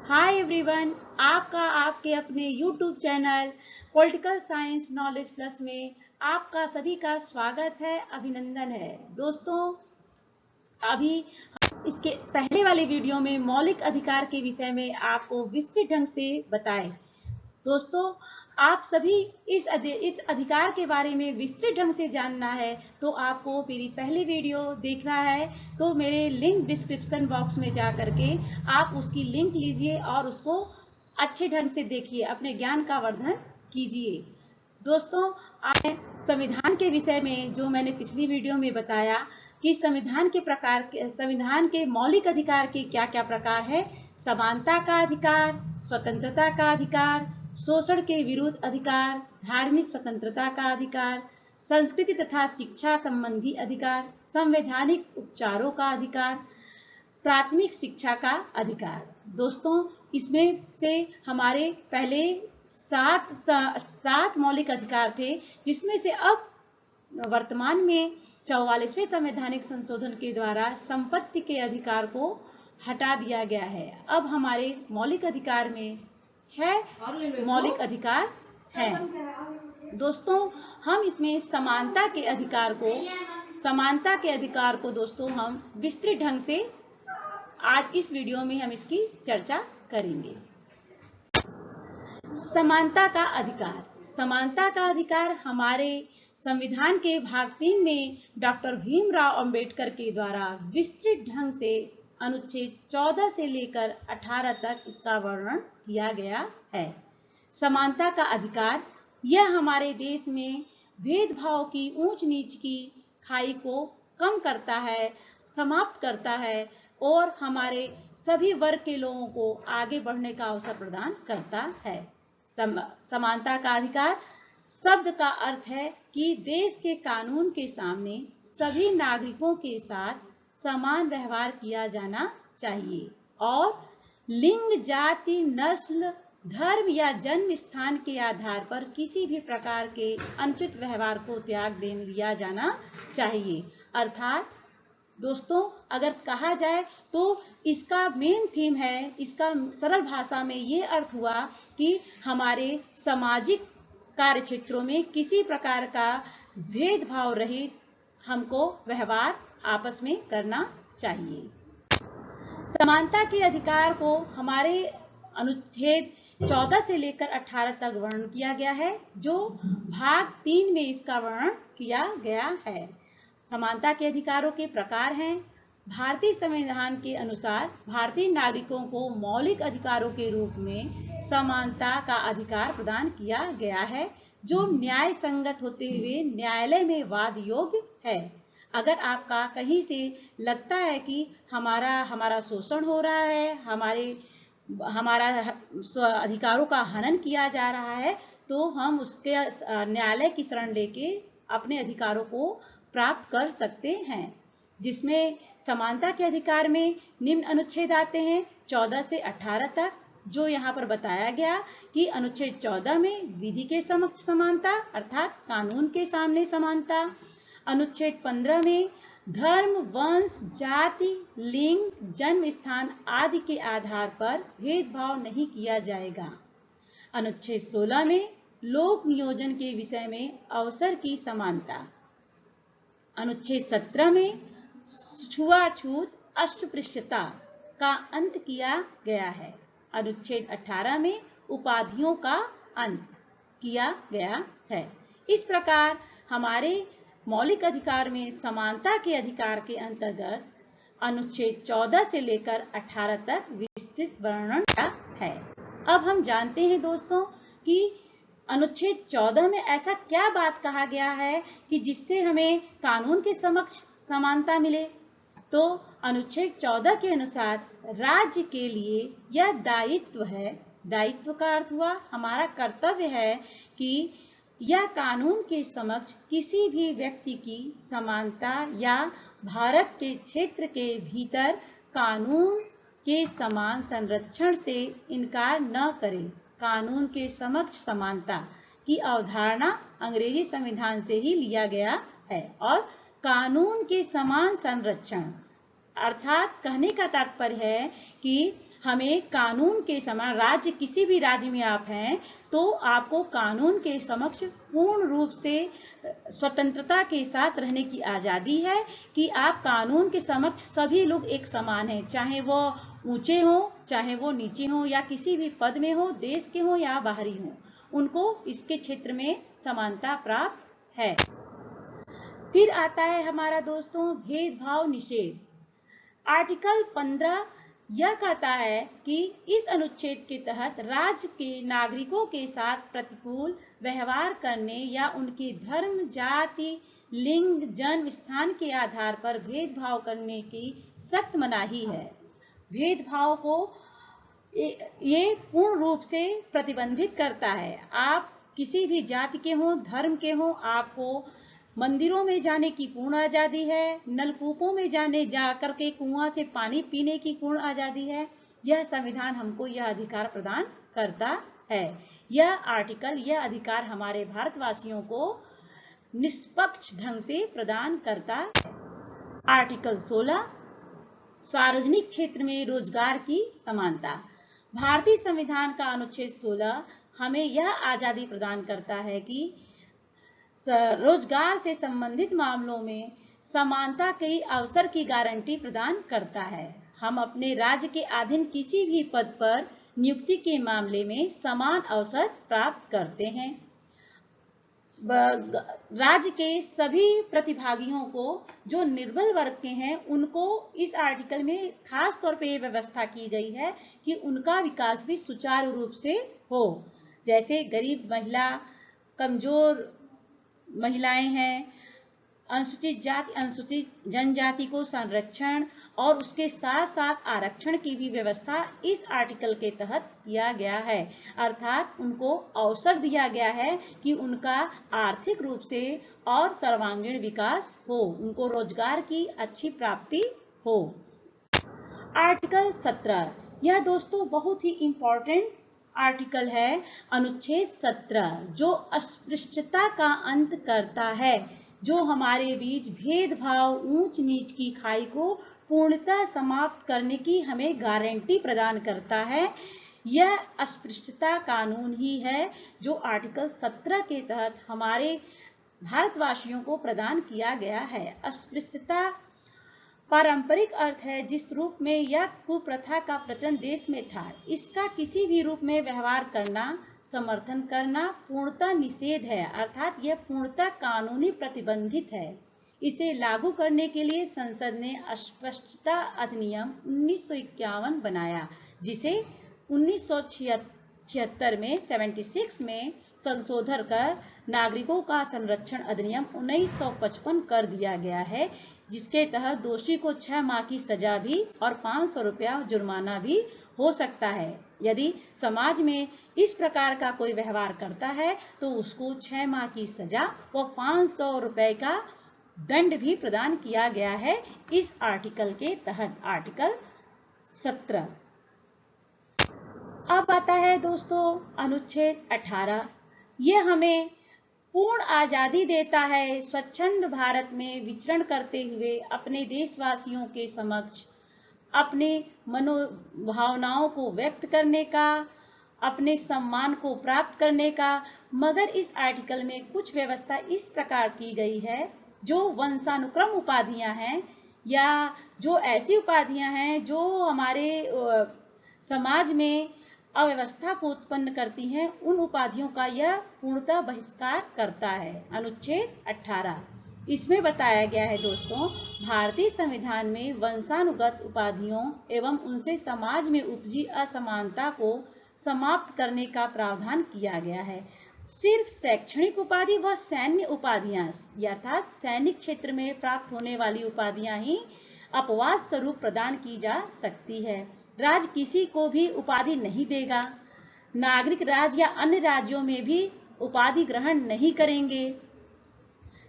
Hi everyone, आपका आपके अपने YouTube channel political science knowledge plus में आपका सभी का स्वागत है, अभिनंदन है। दोस्तों, अभी इसके पहले वाले वीडियो में मौलिक अधिकार के विषय में आपको विस्तृत ढंग से बताए। दोस्तों, आप सभी इस अधिकार के बारे में विस्तृत ढंग से जानना है तो आपको मेरी पहली वीडियो देखना है तो मेरे लिंक डिस्क्रिप्शन बॉक्स में जा करके आप उसकी लिंक लीजिए और उसको अच्छे ढंग से देखिए, अपने ज्ञान का वर्धन कीजिए। दोस्तों, आज संविधान के विषय में जो मैंने पिछली वीडियो में बताया कि संविधान के मौलिक अधिकार के क्या क्या प्रकार है। समानता का अधिकार, स्वतंत्रता का अधिकार, शोषण के विरुद्ध अधिकार, धार्मिक स्वतंत्रता का अधिकार, संस्कृति तथा शिक्षा संबंधी अधिकार, संवैधानिक उपचारों का अधिकार, प्राथमिक शिक्षा का अधिकार। दोस्तों, इसमें से हमारे पहले सात मौलिक अधिकार थे, जिसमें से अब वर्तमान में 44वें संवैधानिक संशोधन के द्वारा संपत्ति के अधिकार को हटा दिया गया है। अब हमारे मौलिक अधिकार में 6 मौलिक अधिकार हैं। दोस्तों, हम इसमें समानता के अधिकार को दोस्तों हम विस्तृत ढंग से आज इस वीडियो में हम इसकी चर्चा करेंगे। समानता का अधिकार हमारे संविधान के भाग 3 में डॉक्टर भीमराव अंबेडकर के द्वारा विस्तृत ढंग से अनुच्छेद 14 से लेकर 18 तक इसका वर्णन किया गया है। समानता का अधिकार यह हमारे देश में भेदभाव की ऊंच नीच की खाई को कम करता है, समाप्त करता है और हमारे सभी वर्ग के लोगों को आगे बढ़ने का अवसर प्रदान करता है। समानता का अधिकार शब्द का अर्थ है कि देश के कानून के सामने सभी नागरिकों के साथ समान व्यवहार किया जाना चाहिए और लिंग, जाति, नस्ल, धर्म या जन्म स्थान के आधार पर किसी भी प्रकार के अनुचित व्यवहार को त्याग दिया जाना चाहिए। अर्थात दोस्तों, अगर कहा जाए तो इसका मेन थीम है, इसका सरल भाषा में ये अर्थ हुआ कि हमारे सामाजिक कार्य क्षेत्रों में किसी प्रकार का भेदभाव रहित हमको व्यवहार आपस में करना चाहिए। समानता के अधिकार को हमारे अनुच्छेद 14 से लेकर 18 तक वर्णन किया गया है, जो भाग 3 में इसका वर्णन किया गया है। समानता के अधिकारों के प्रकार हैं। भारतीय संविधान के अनुसार भारतीय नागरिकों को मौलिक अधिकारों के रूप में समानता का अधिकार प्रदान किया गया है, जो न्याय संगत होते हुए न्यायालय में वाद योग्य है। अगर आपका कहीं से लगता है कि हमारा शोषण हो रहा है, हमारा अधिकारों का हनन किया जा रहा है, तो हम उसके न्यायालय की शरण लेके अपने अधिकारों को प्राप्त कर सकते हैं। जिसमें समानता के अधिकार में निम्न अनुच्छेद आते हैं 14 से 18 तक, जो यहाँ पर बताया गया कि अनुच्छेद 14 में विधि के समक्ष समानता अर्थात कानून के सामने समानता। अनुच्छेद 15 में धर्म, वंश, जाति, लिंग, जन्म स्थान आदि के आधार पर भेदभाव नहीं किया जाएगा। अनुच्छेद 16 में लोक नियोजन के विषय में अवसर की समानता। अनुच्छेद 17 में छुआछूत अस्पृश्यता का अंत किया गया है। अनुच्छेद 18 में उपाधियों का अंत किया गया है। इस प्रकार हमारे मौलिक अधिकार में समानता के अधिकार के अंतर्गत अनुच्छेद 14 से लेकर 18 तक विस्तृत वर्णन किया है। अब हम जानते हैं दोस्तों कि अनुच्छेद 14 में ऐसा क्या बात कहा गया है कि जिससे हमें कानून के समक्ष समानता मिले। तो अनुच्छेद 14 के अनुसार राज्य के लिए यह दायित्व है, दायित्व का अर्थ हुआ हमारा कर्तव्य है कि यह कानून के समक्ष किसी भी व्यक्ति की समानता या भारत के क्षेत्र के भीतर कानून के समान संरक्षण से इनकार न करे। कानून के समक्ष समानता की अवधारणा अंग्रेजी संविधान से ही लिया गया है और कानून के समान संरक्षण अर्थात कहने का तात्पर्य है कि हमें कानून के समान, राज्य किसी भी राज्य में आप हैं तो आपको कानून के समक्ष पूर्ण रूप से स्वतंत्रता के साथ रहने की आजादी है कि आप कानून के समक्ष सभी लोग एक समान हैं, चाहे वो ऊंचे हो, चाहे वो नीचे हो, या किसी भी पद में हो, देश के हो या बाहरी हो, उनको इसके क्षेत्र में समानता प्राप्त है। फिर आता है हमारा दोस्तों भेदभाव निषेध। आर्टिकल 15 यह कहता है कि इस अनुच्छेद के तहत राज्य के नागरिकों के साथ प्रतिकूल व्यवहार करने या उनके धर्म, जाति, लिंग, जन्म स्थान के आधार पर भेदभाव करने की सख्त मनाही है। भेदभाव को ये पूर्ण रूप से प्रतिबंधित करता है। आप किसी भी जाति के हों, धर्म के हों, आपको मंदिरों में जाने की पूर्ण आजादी है, नलकूपों में जाकर के कुआं से पानी पीने की पूर्ण आजादी है। यह संविधान हमको यह अधिकार प्रदान करता है। यह आर्टिकल, यह अधिकार हमारे भारतवासियों को निष्पक्ष ढंग से प्रदान करता है। आर्टिकल 16 सार्वजनिक क्षेत्र में रोजगार की समानता। भारतीय संविधान का अनुच्छेद 16 हमें यह आजादी प्रदान करता है कि रोजगार से संबंधित मामलों में समानता के अवसर की गारंटी प्रदान करता है। हम अपने राज्य के अधीन किसी भी पद पर नियुक्ति के मामले में समान अवसर प्राप्त करते हैं। राज्य के सभी प्रतिभागियों को, जो निर्बल वर्ग के हैं, उनको इस आर्टिकल में खास तौर पे ये व्यवस्था की गई है कि उनका विकास भी सुचारू रूप से हो। जैसे गरीब महिला, कमजोर महिलाएं हैं, अनुसूचित जाति, अनुसूचित जनजाति को संरक्षण और उसके साथ साथ आरक्षण की भी व्यवस्था इस आर्टिकल के तहत किया गया है। अर्थात उनको अवसर दिया गया है कि उनका आर्थिक रूप से और सर्वांगीण विकास हो, उनको रोजगार की अच्छी प्राप्ति हो। आर्टिकल 17 यह दोस्तों बहुत ही इम्पोर्टेंट आर्टिकल है। अनुच्छेद 17 जो अस्पृश्यता का अंत करता है, जो हमारे बीच भेदभाव, ऊंच नीच की खाई को पूर्णतः समाप्त करने की हमें गारंटी प्रदान करता है। यह अस्पृश्यता कानून ही है जो आर्टिकल 17 के तहत हमारे भारतवासियों को प्रदान किया गया है। अस्पृश्यता पारंपरिक अर्थ है जिस रूप में यह कुप्रथा का प्रचलन देश में था, इसका किसी भी रूप में व्यवहार करना, समर्थन करना पूर्णतः निषेध है। अर्थात यह पूर्णतः कानूनी प्रतिबंधित है। इसे लागू करने के लिए संसद ने अस्पृश्यता अधिनियम 1951 बनाया, जिसे 1976 में 76 में संशोधन कर नागरिकों का संरक्षण अधिनियम 1955 कर दिया गया है, जिसके तहत दोषी को 6 माह की सजा भी और 500 रुपया जुर्माना भी हो सकता है। यदि समाज में इस प्रकार का कोई व्यवहार करता है तो उसको 6 माह की सजा व 500 रुपए का दंड भी प्रदान किया गया है इस आर्टिकल के तहत, आर्टिकल 17। अब आता है दोस्तों अनुच्छेद 18। यह हमें पूर्ण आजादी देता है स्वच्छंद भारत में विचरण करते हुए अपने देशवासियों के समक्ष अपने मनोभावनाओं को व्यक्त करने का, अपने सम्मान को प्राप्त करने का। मगर इस आर्टिकल में कुछ व्यवस्था इस प्रकार की गई है जो वंशानुक्रम उपाधियां हैं या जो ऐसी उपाधियां हैं जो हमारे समाज में अव्यवस्था को उत्पन्न करती हैं, उन उपाधियों का यह पूर्णतः बहिष्कार करता है। अनुच्छेद 18 इसमें बताया गया है दोस्तों, भारतीय संविधान में वंशानुगत उपाधियों एवं उनसे समाज में उपजी असमानता को समाप्त करने का प्रावधान किया गया है। सिर्फ शैक्षणिक उपाधि व सैन्य उपाधियां अर्थात सैनिक क्षेत्र में प्राप्त होने वाली उपाधियां ही अपवाद स्वरूप प्रदान की जा सकती है। राज्य किसी को भी उपाधि नहीं देगा। नागरिक राज्य या अन्य राज्यों में भी उपाधि ग्रहण नहीं करेंगे।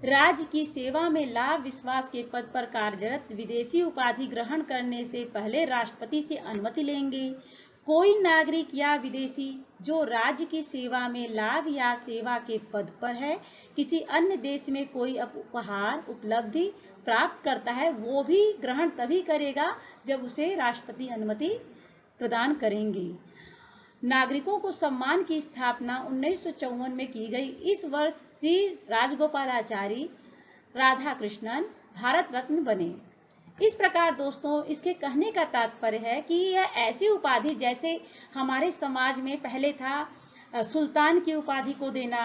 राज्य की सेवा में लाभ विश्वास के पद पर कार्यरत विदेशी उपाधि ग्रहण करने से पहले राष्ट्रपति से अनुमति लेंगे। कोई नागरिक या विदेशी जो राज्य की सेवा में लाभ या सेवा के पद पर है, किसी अन्य देश में कोई उपहार उपलब्धि प्राप्त करता है, वो भी ग्रहण तभी करेगा जब उसे राष्ट्रपति अनुमति प्रदान करेंगे। नागरिकों को सम्मान की स्थापना 1954 में की गई। इस वर्ष श्री राजगोपालाचारी राधाकृष्णन भारत रत्न बने। इस प्रकार दोस्तों, इसके कहने का तात्पर्य है कि यह ऐसी उपाधि जैसे हमारे समाज में पहले था सुल्तान की उपाधि को देना,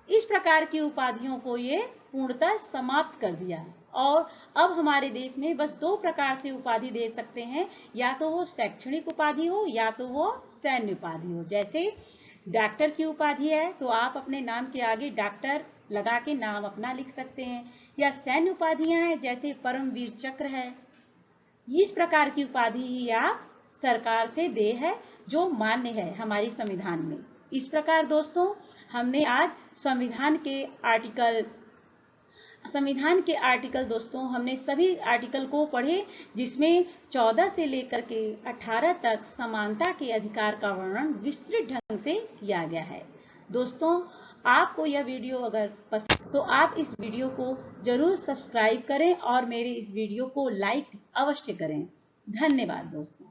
इस प्रकार की उपाधियों को ये पूर्णतः समाप्त कर दिया और अब हमारे देश में बस 2 प्रकार से उपाधि दे सकते हैं, या तो वो शैक्षणिक उपाधि हो या तो वो सैन्य उपाधि हो। जैसे डॉक्टर की उपाधि है तो आप अपने नाम के आगे डॉक्टर लगा के नाम अपना लिख सकते हैं, या सैन्य उपाधियां हैं जैसे परमवीर चक्र है। इस प्रकार की उपाधि ही आप सरकार से दे है जो मान्य है हमारी संविधान में। इस प्रकार दोस्तों, हमने आज संविधान के आर्टिकल दोस्तों हमने सभी आर्टिकल को पढ़े, जिसमें 14 से लेकर के 18 तक समानता के अधिकार का वर्णन विस्तृत ढंग से किया गया है। दोस्तों, आपको यह वीडियो अगर पसंद तो आप इस वीडियो को जरूर सब्सक्राइब करें और मेरे इस वीडियो को लाइक अवश्य करें। धन्यवाद दोस्तों।